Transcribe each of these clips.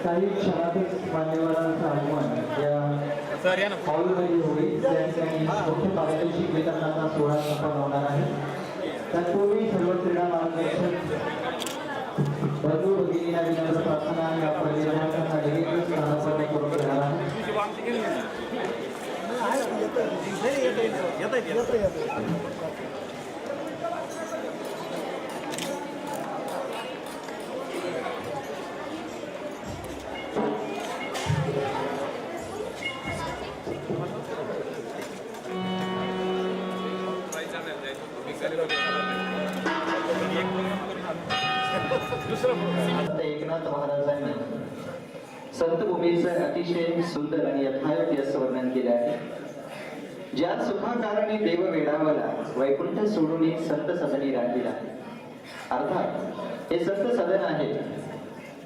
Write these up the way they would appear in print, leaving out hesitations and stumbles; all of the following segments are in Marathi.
काही क्षणातच मान्यवरांचं आगमन या हॉलमध्ये होईल. त्या ठिकाणी मुख्य पारितोषिक वितरणाचा सोहळा संपन्न होणार आहे. तत्पूर्वी सर्व क्रीडा मार्गदर्शक बंधू भगिनींना विनम्र प्रार्थना आणि आपण विद्यार्थ्यांना लगेच स्थानापन्न करून घेणार आहे. एकनाथ महाराजांनी संतभूमीचं अतिशय सुंदर आणि यथायोग्य असं वर्णन केले आहे. ज्या सुखाकारणी देव वेडावला, वैकुंठ सोडून संत सदनी राहिला. अर्थात हे संत सदन आहे,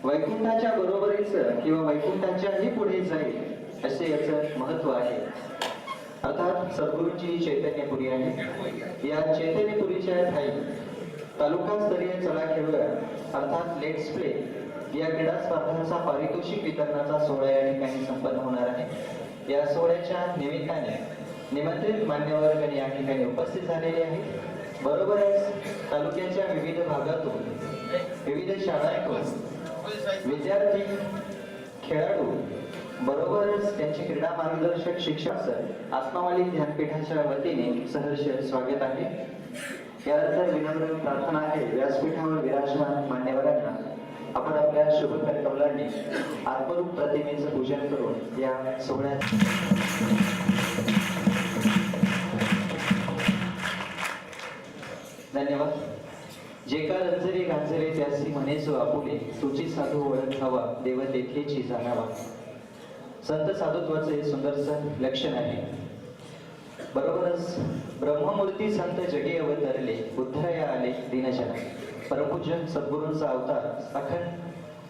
वैकुंठाच्या बरोबरीच किंवा वैकुंठाच्याही पुढे जाईल असे याचं महत्व आहे. अर्थात सद्गुरूंची चैतन्यपुरी आहे. या चैतन्यपुरीच्या ठाई तालुकास्तरीय चला खेळूया अर्थात लेट्स प्ले या क्रीडा स्पर्धांचा पारितोषिक वितरणाचा सोहळा या ठिकाणी संपन्न होणार आहे. या सोहळ्याच्या निमित्ताने निमंत्रित मान्यवरगण या ठिकाणी उपस्थित झालेले आहेत. बरोबरच तालुक्याच्या विविध भागातून, विविध शाळांतून विद्यार्थी, खेळाडू, बरोबरच त्यांचे क्रीडा मार्गदर्शक शिक्षक आत्मामालिक ध्यानपीठाच्या वतीने सहर्ष स्वागत आहे. यानंतर विनम्र प्रार्थना आहे व्यासपीठावर विराजमान मान्यवरांना आपण आपल्या शुभ कमलांनी आत्मरूप प्रतिमेचं पूजन करून या सोहळ्यात धन्यवाद. जे का रंजरे गांजरे त्यासी म्हणेसो आपुले, तुझी साधू ओळख हवा देव तेथेची जाणावा. संत साधुत्वाचे हे सुंदरसं लक्षण आहे. बरोबरच ब्रह्ममूर्ती संत जगे अवतरले, उद्धराया आले दीनजना. परमपूज्य सद्गुरूंचा अवतार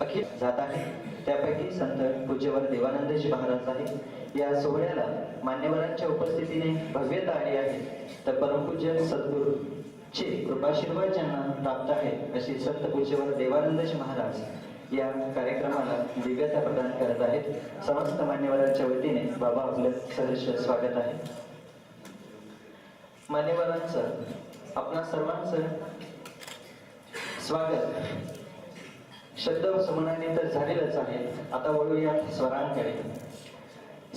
अखिल जात आहे. त्यापैकी संत पूज्यवर देवानंदजी महाराज आहे. या सोहळ्याला मान्यवरांच्या उपस्थितीने भव्यता आली आहे. तर परमपूज्य सद्गुरूचे कृपाशीर्वाद ज्यांना प्राप्त आहे अशी संत पूज्यवर देवानंदजी महाराज या कार्यक्रमाला दिव्यता प्रदान करत आहेत. समस्त मान्यवरांच्या वतीने बाबा आपलं सहर्ष स्वागत आहे. मान्यवरांचं आपणा सर्वांचं स्वागत शब्द व समनाने तर झालेलंच आहे. आता वळूया स्वरांकडे.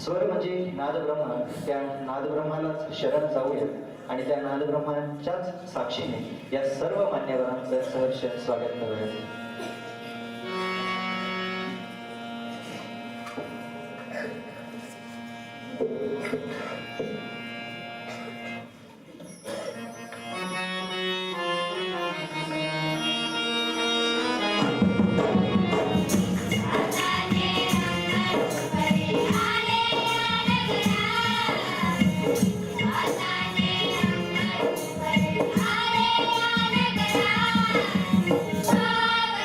स्वर म्हणजे नादब्रह्म. त्या नादब्रह्मालाच शरण जाऊया आणि त्या नादब्रह्माच्याच साक्षीने या सर्व मान्यवरांचं सहर्ष स्वागत करूया. Bye.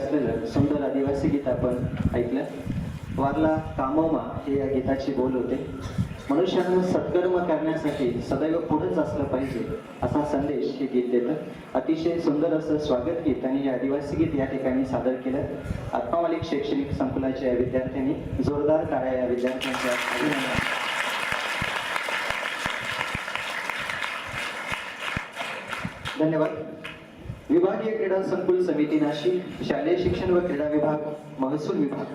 असलेलं सुंदर आदिवासी गीत आपण ऐकलं. वारला कामोमा हे या गीताचे बोल होते. मनुष्यानं सत्कर्म करण्यासाठी सदैव पुढेच असलं पाहिजे असा संदेश हे गीत देतं. अतिशय सुंदर असं स्वागत गीत आणि हे आदिवासी गीत या ठिकाणी सादर केलं. आत्मामालिक शैक्षणिक संकुलाच्या विद्यार्थ्यांनी जोरदार टाळ्या या विद्यार्थ्यांच्या अभिनंदन. धन्यवाद. विभागीय क्रीडा संकुल समिती नाशिक, शालेय शिक्षण व क्रीडा विभाग, महसूल विभाग,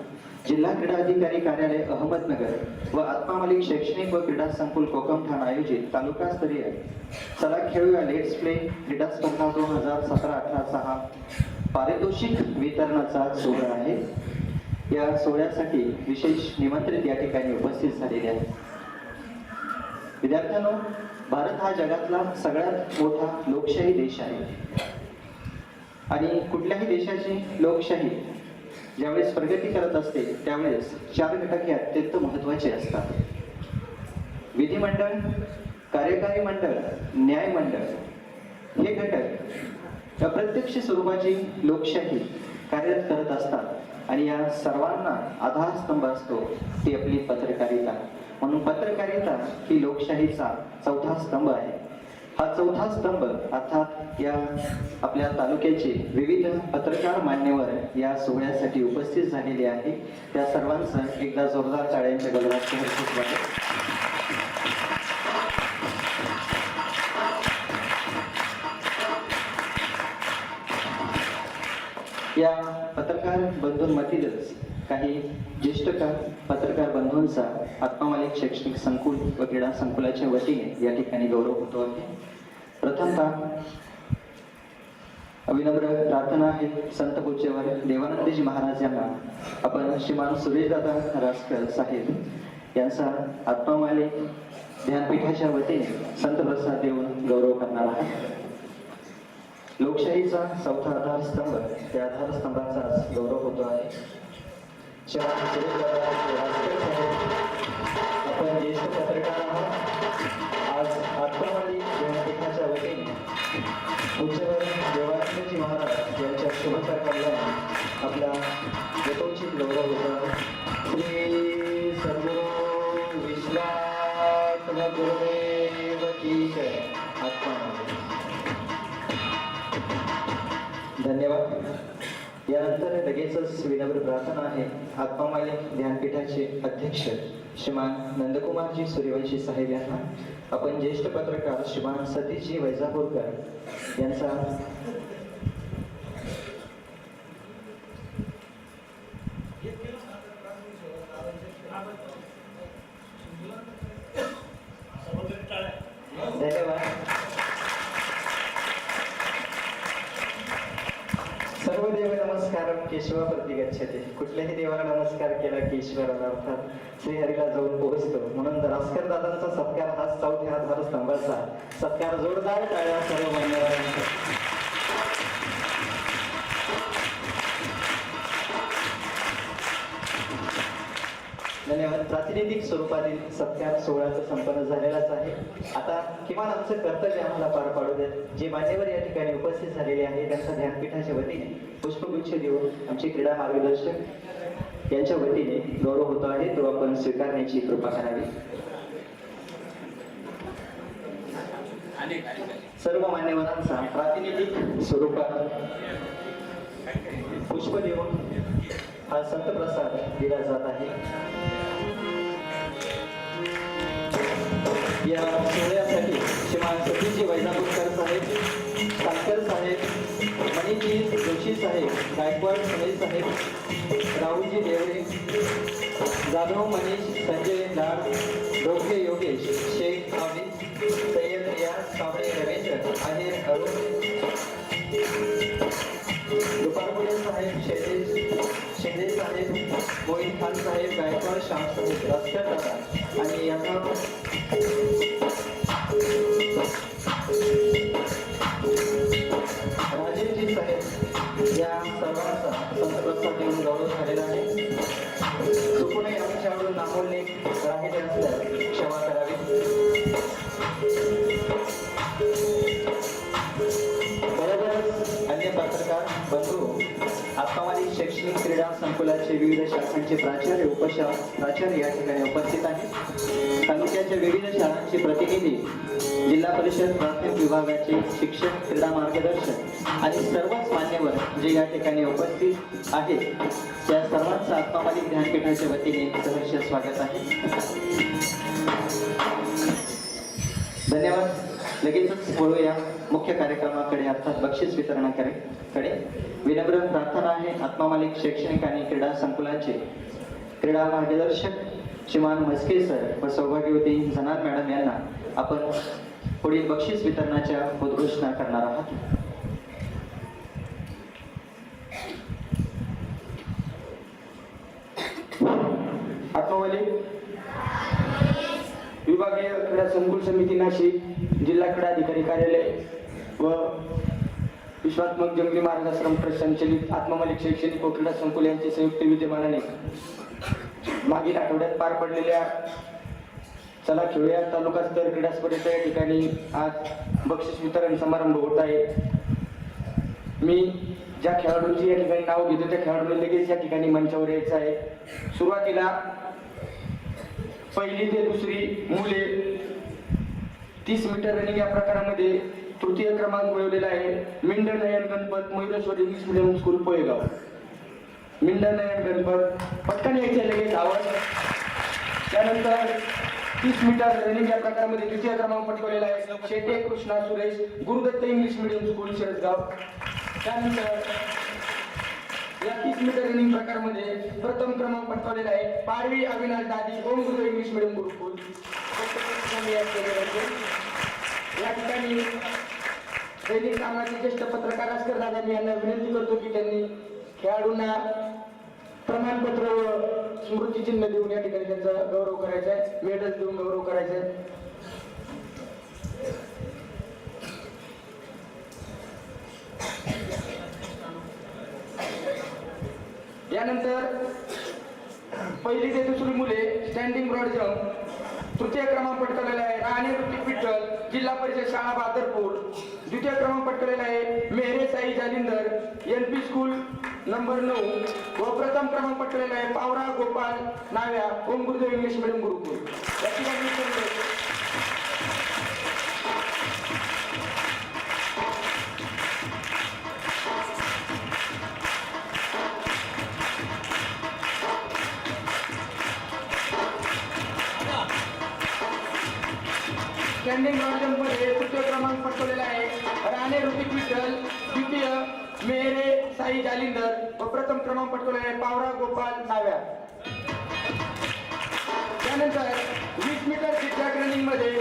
जिल्हा क्रीडा अधिकारी कार्यालय अहमदनगर व आत्मामालिक शैक्षणिक व क्रीडा संकुल कोकमठाण आयोजित तालुकास्तरीय चला खेळूया लेट्स प्ले क्रीडा स्पर्धा 2017-18 हा पारितोषिक वितरणाचा सोहळा आहे. या सोहळ्यासाठी विशेष निमंत्रित या ठिकाणी उपस्थित झालेले आहेत. विद्यार्थ्यांनो, भारत हा जगातला सगळ्यात मोठा लोकशाही देश आहे आणि कुठल्याही देशाची लोकशाही ज्यावेळेस प्रगती करत असते त्यावेळेस 4 घटक हे अत्यंत महत्त्वाचे असतात. विधिमंडळ, कार्यकारी मंडळ, न्यायमंडळ हे घटक अप्रत्यक्ष स्वरूपाची लोकशाही कार्यरत करत असतात आणि या सर्वांना आधारस्तंभ असतो ती आपली पत्रकारिता. म्हणून पत्रकारिता ही लोकशाहीचा चौथा स्तंभ आहे. हा चौथा स्तंभ अर्थात या आपल्या तालुक्याचे विविध पत्रकार मान्यवर या सोहळ्यासाठी उपस्थित झालेले आहे. त्या सर्वांचं एकदा जोरदार टाळ्यांच्या गजरात स्वागत. या पत्रकार बंधूंमधीलच काही ज्येष्ठ पत्रकार बंधूंचा आत्मामालिक शैक्षणिक संकुल व क्रीडा संकुलाच्या वतीने या ठिकाणी गौरव होतो आहे. प्रथमतः अविनम्र प्रार्थना आहे संत पूज्यवर देवानंदजी महाराज यांना आपण श्रीमान सुरेशदादा रासकर साहेब यांचा आत्मामालिक ध्यानपीठाच्या वतीने संत प्रसाद देऊन गौरव करणार आहे. लोकशाहीचा चौथा आधारस्तंभ त्या आधारस्तंभाचा गौरव होतो आहे. आपण ज्येष्ठ पत्रकार आहात. आज आत्मामालिक ध्यानपीठाच्या वतीने पूज्यवर देवानंदजी महाराज यांच्या शुभकार्याला आपला यथोचित गौरव होता. श्री सद्गुरू विश्वास गुरुदेव की जय. आत्मामालिक. धन्यवाद. यानंतर लगेचच विनम्र प्रार्थना आहे आत्मामालिक ध्यानपीठाचे अध्यक्ष श्रीमान नंदकुमारजी सूर्यवंशी साहेब यांना आपण ज्येष्ठ पत्रकार श्रीमान सतीशजी वैजापूरकर यांचा धन्यवाद. सर्व देव नमस्कारम केशवा प्रति गच्छते. कुठल्याही देवाला नमस्कार केला की ईश्वराला अर्थात श्रीहरीला जाऊन पोहोचतो. म्हणून रासकर दादांचा सत्कार हा चौथ्या आधारस्तंभाचा सत्कार. जोरदार टाळ्या सर्व मान्यवरांचा. धन्यवाद. प्रातिनिधिक स्वरूपातील सत्कार सोहळ्याचा संपन्न झालेलाच आहे. आता किमान आमचं कर्तव्य आम्हाला पार पाडू द्या. जे मान्यवर या ठिकाणी उपस्थित झालेले आहेत त्यांचा ध्यानपीठाच्या वतीने पुष्पगुच्छ देऊन आमचे क्रीडा मार्गदर्शक यांच्या वतीने गौरव होतो आहे तो आपण स्वीकारण्याची कृपा करावी. सर्व मान्यवरांचा प्रातिनिधिक स्वरूपात पुष्प देऊन हा संत प्रसाद दिला जात आहे. या सोहळ्यासाठी श्रीमान सतीशजी वैजापूरकर साहेब, सालकर साहेब, मणिजी जोशी साहेब, गायकवाड सुनील साहेब, राहुलजी देवरे, जाधव मनीष, संजय लाड, डोके योगेश, शेख हामिद, सय्यद रियाज, सावळे रवींद्र, आहेर अरुण, दुपारपुरे साहेब, शिंदे साहेब, मोहित खान साहेब, गायकवाड श्याम साहेब, रस्त्यात दादा आणि याचा राजीवजी साहेब या सर्वांचा संतप्रसाद देऊन गौरव झालेला आहे. चुकूनही आमच्याकडून नामोल्लेख राहिले असल्यास क्षमा करावी. बरोबरच अन्य पत्रकार बंधू आत्मामालिक क्रीडा संकुलाचे विविध शाखांचे प्राचार्य प्राचार्य या ठिकाणी उपस्थित आहेत। तालुक्याच्या विविध शाळांचे प्रतिनिधी, जिल्हा परिषद प्राथमिक विभागाचे शिक्षक, क्रीडा मार्गदर्शक आणि सर्वच मान्यवर जे या ठिकाणी उपस्थित आहेत, त्या सर्वांचं आत्मामालिक ज्ञानपीठाच्या वतीने सहर्ष स्वागत आहे। धन्यवाद। लगेचच वळूया मुख्य कार्यक्रमाकडे, अर्थात बक्षीस वितरणाकडे। विनम्र प्रार्थना आहे, आत्मामालिक शैक्षणिक आणि क्रीडा संकुलाचे क्रीडा मार्गदर्शक श्रीमान म्हस्के सर व सौभाग्यवती जनार मॅडम यांना आपण पुढील बक्षीस वितरणाच्या उद्घोषणा करणार आहात। आत्मामालिक विभागीय क्रीडा संकुल समिती नाशिक, जिल्हा क्रीडा अधिकारी कार्यालय व विश्वात्मक जंगली मार्गाश्रम ट्रस्ट संचलित आत्मामालिक शैक्षणिक व क्रीडा संकुल यांचे संयुक्त विद्यमानाने मागील आठवड्यात पार पडलेल्या चला खेळूया तालुका स्तर क्रीडा स्पर्धेच्या या ठिकाणी आज बक्षीस वितरण समारंभ होत आहे। मी ज्या खेळाडूंची या ठिकाणी नाव घेतो त्या खेळाडूंनी लगेच या ठिकाणी मंचावर यायचं आहे। सुरुवातीला पहिली ते दुसरी मुले 30 मीटर रनिंग या प्रकारामध्ये तृतीय क्रमांक मिळवलेला आहे। मिंडनयन Ganpat, Mayureshwar English medium school Poygaon. मिंडनयन गणपत पटकन यायचे लगेच आवाज। त्यानंतर 30 मीटर रनिंग या प्रकारामध्ये द्वितीय क्रमांक पटकवलेला आहे Shete Krishna Suresh, Gurudatt English medium school Shirasgaon. त्यानंतर या 30 मीटर रनिंग प्रकारामध्ये प्रथम क्रमांक पटकवलेला आहे पारवी अविनाश दादी, ओम गुरु इंग्लिश मिडियम गुरुकुल। या ठिकाणी दैनिक सामनाचे ज्येष्ठ पत्रकार अस्कर दादा मी यांना विनंती करतो की त्यांनी खेळाडूंना प्रमाणपत्र व स्मृतिचिन्ह देऊन या ठिकाणी त्यांचा गौरव करायचा आहे, मेडल देऊन गौरव करायचा आहे। यानंतर पहिली ते दुसरी मुले स्टँडिंग ब्रॉड जम्प तृतीय क्रमांक पटकवलेला आहे राणे ऋतिक विठ्ठल, जिल्हा परिषद शाळा बहादरपूर। द्वितीय क्रमांक पटकवलेला आहे Mehre Sai Jalinder, NP school number 9 व प्रथम क्रमांक पटकवलेला आहे पावरा गोपाल नाव्या, ओम गुरुदेव इंग्लिश मिडियम गुरुकुल। स्टँडिंग ब्रॉड जम्प मध्ये तृतीय क्रमांक पटकवलेला आहे राणे ऋतिक विठ्ठल, द्वितीय मेहरे साई जालिंदर व प्रथम क्रमांक पटकवलेला आहे पावरा गोपाल नाव्या। त्यानंतर 20 मीटर झिगझॅग रनिंग मध्ये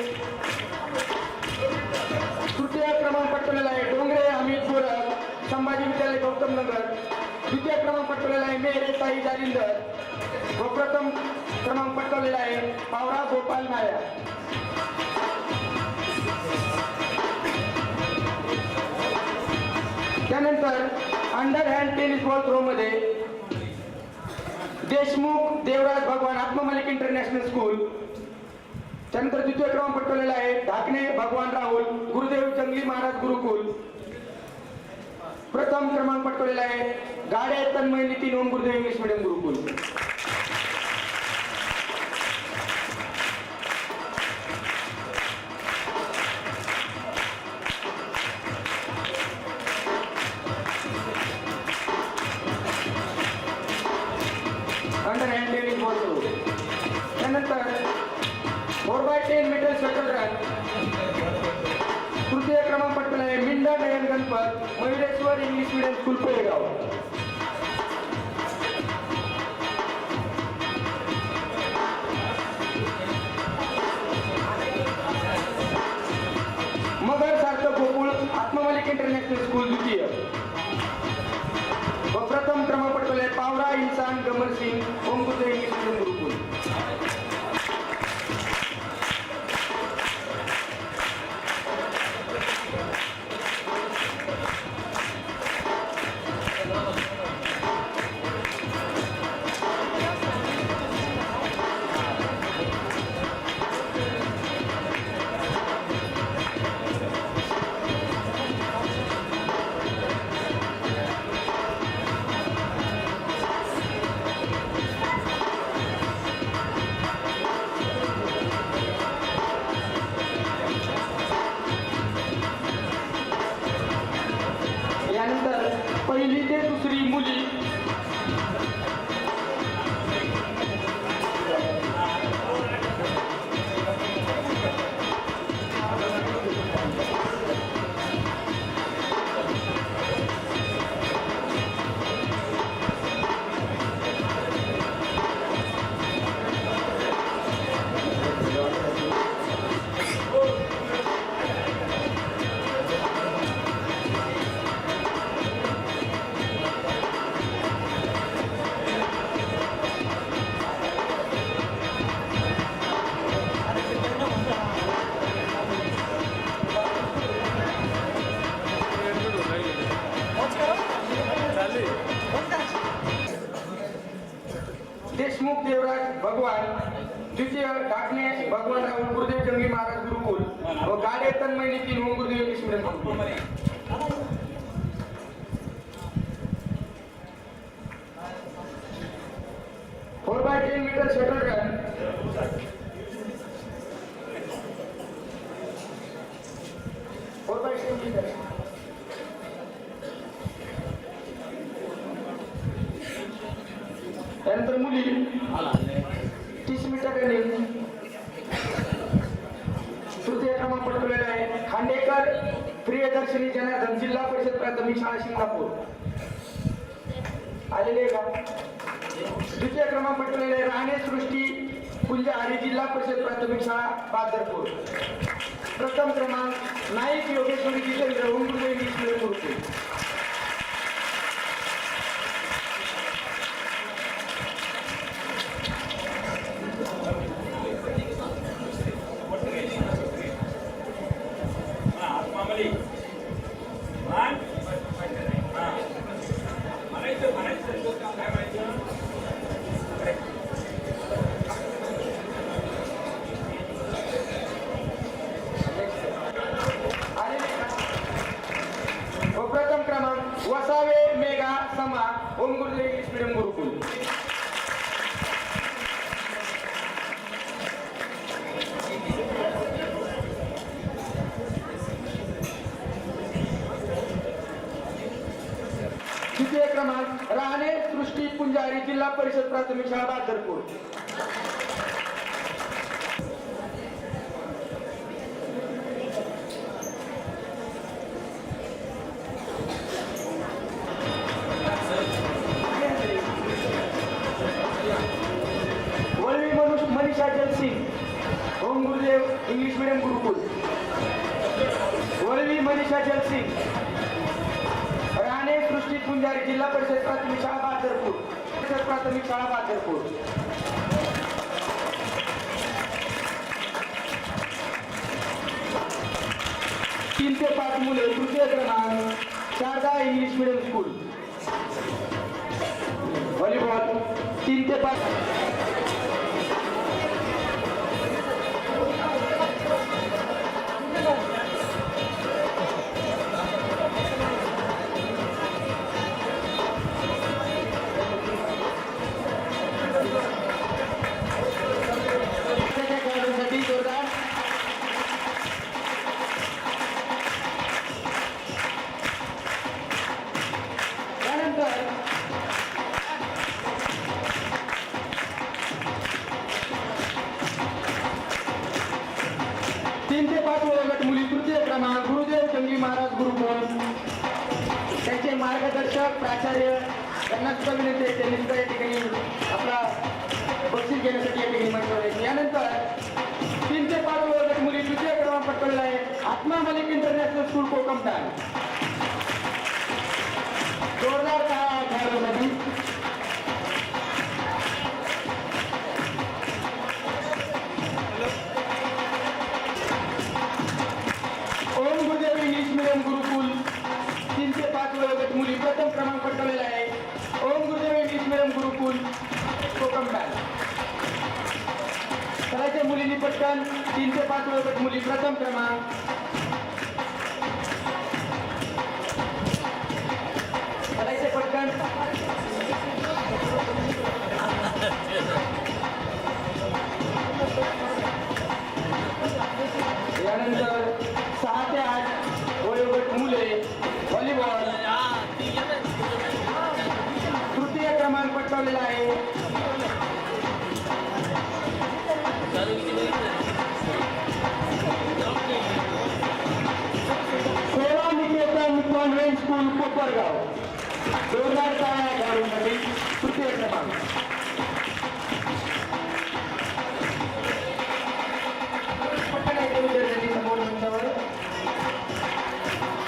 तृतीय क्रमांक पटकवलेला आहे डोंगरे अमित गोरख, संभाजी विद्यालय गौतम नगर। द्वितीय क्रमांक पटकवलेला आहे मेहरे साई जालिंदर व प्रथम क्रमांक पटकवलेला आहे पावरा गोपाल नाव्या। त्यानंतर under hand tennis ball throw मध्ये देशमुख देवराज भगवान आत्मामालिक इंटरनॅशनल स्कूल। त्यानंतर द्वितीय क्रमांक पटकवलेला आहे ढाकणे भगवान राहुल, गुरुदेव जंगली महाराज गुरुकुल। प्रथम क्रमांक पटकवलेला आहे Gade Tanmay Nitin, Om Gurudev English medium Gurukul. Under hand tennis ball throw. त्यानंतर 4x10 मीटर शटल रन तृतीय क्रमांक पटकवला आहे मिंडा Nayan Ganpat, Mayureshwar English medium school Poygaon. Magar Sarthak Gokul Atmamalik international school द्वितीय व प्रथम क्रमांक पटकवला आहे पावरा इन्सान गमर सिंग, ओम गुरुदेव इंग्लिश मिडियम गुरुकुल। देशमुख देवराज भगवान, द्वितीय ढाकणे भगवान राहुल गुरुदेव जंगली महाराज गुरुकुल व Gade Tanmay Nitin Om Gurudev English medium Gurukul. 4x10 metre shuttle run. त्यानंतर मुली 30 मीटर रनिंग. तृतीय क्रमांक पटकवलेला आहे खांडेकर प्रियदर्शनी जनार्दन, जिल्हा परिषद प्राथमिक शाळा शिंगणापूर. आलेले आहे का? द्वितीय क्रमांक पटकवलेला आहे राणे सृष्टी पुंजारी, जिल्हा परिषद प्राथमिक शाळा बादरपूर. प्रथम क्रमांक Naik Yogeshwari Jitendra, home Gurudev English medium Gurukul. प्रथम क्रमांक Vasave Megha Sama, home Gurudev English medium Gurukul. द्वितीय क्रमांक राणे सृष्टी पुंजारी, जिल्हा परिषद प्राथमिक शाळा Badarpur. Manisha Jalsing, home Gurudev English medium Gurukul. Valvi Manisha Jalsing, Rane Srushti Punjari, Zilla Parishad प्राथमिक शाळा बादरपूर. परिषद प्राथमिक शाळा बादरपूर. तीन ते 5 मुले. तृतीय क्रमांक Sharada English medium school. Volleyball 3 ते 5. तीन ते 5 वयोगट मुली. तृतीय क्रमांक गुरुदेव जंगली महाराज गुरुकुल. त्यांचे मार्गदर्शक प्राचार्य त्यांना सुद्धा विनंती आहे त्यांनी सुद्धा या ठिकाणी आपला बक्षीस घेण्यासाठी या ठिकाणी मंचावर आहे. यानंतर 3 ते 5 वयोगट मुली. तृतीय क्रमांक पटकवलेला आहे आत्मा मलिक इंटरनॅशनल स्कूल कोकमठाण. जोरदार टाळ्या खेळाडूंसाठी. ओम गुरुदेव इंग्लिश मीडियम गुरुकुल 3 ते 5 वयोगट मुली. प्रथम क्रमांक पटकवलेला आहे ओम गुरुदेव इंग्लिश मीडियम गुरुकुल कोकमठाण. करायचे मुलींनी पटकन. 3 ते 5 वयोगट मुली. प्रथम क्रमांक. करायचे पटकन. यानंतर 6 ते 8 वयोगट मुले. व्हॉलीबॉल तृतीय क्रमांक पटकावलेला आहे सेवा निकेतन कॉन्व्हेंट स्कूल कोपरगाव.